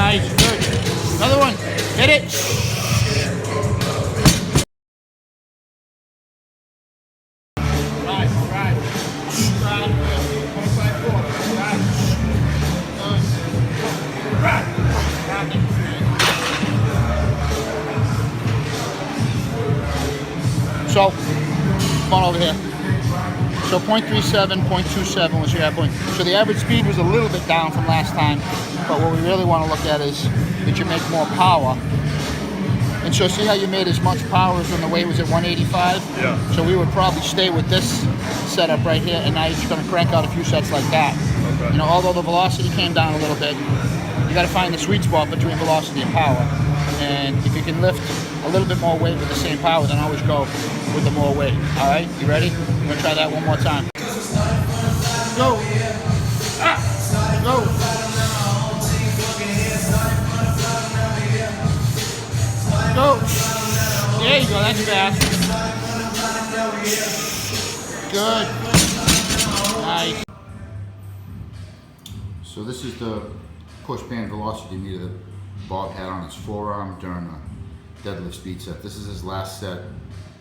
Nice, good. Another one. Hit it. Right. 154. Right. So, come on over here. So 0.37, 0.27 was your average. So the average speed was a little bit down from last time, but what we really want to look at is that you make more power. And so see how you made as much power as when the weight was at 185? Yeah. So we would probably stay with this setup right here, and now you're just going to crank out a few sets like that. Okay. You know, although the velocity came down a little bit, you got to find the sweet spot between velocity and power. And if you can lift a little bit more weight with the same power, then always go with the more weight. All right, you ready? We're gonna try that one more time. Go. Go. Go. There you go, that's fast. Good. Nice. So this is the push band velocity meter that Bob had on his forearm during the deadlift speed set. This is his last set,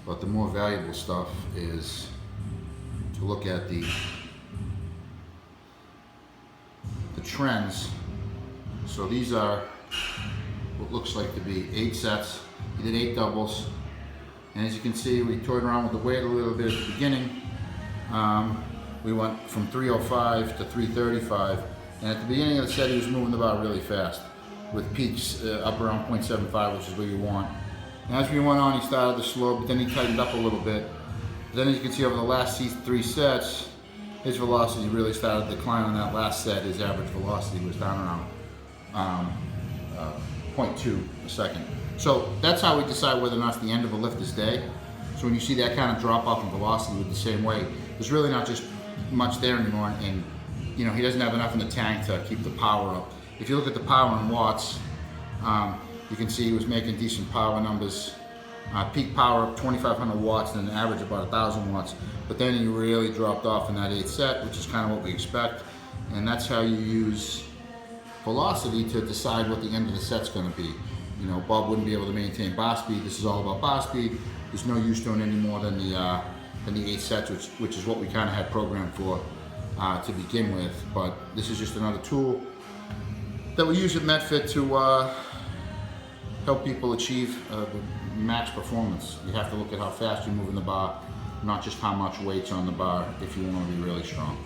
but the more valuable stuff is to look at the trends. So these are what looks like to be 8 sets. He did 8 doubles, and as you can see, we toyed around with the weight a little bit at the beginning. We went from 305 to 335, and at the beginning of the set he was moving the bar really fast, with peaks up around 0.75, which is where you want. And as we went on, he started to slow, but then he tightened up a little bit. Then as you can see, over the last 3 sets, his velocity really started to decline on that last set. His average velocity was down around 0.2 a second. So that's how we decide whether or not it's the end of a lifter's day. So when you see that kind of drop off in velocity with the same weight, there's really not just much there anymore, and you know, he doesn't have enough in the tank to keep the power up. If you look at the power in watts, you can see he was making decent power numbers. Peak power up 2,500 watts and an average about 1,000 watts. But then he really dropped off in that 8th set, which is kind of what we expect. And that's how you use velocity to decide what the end of the set's going to be. You know, Bob wouldn't be able to maintain bar speed. This is all about bar speed. There's no use doing any more than the 8 sets, which is what we kind of had programmed for to begin with. But this is just another tool that we use at MedFit to help people achieve max performance. You have to look at how fast you're moving the bar, not just how much weight's on the bar if you want to be really strong.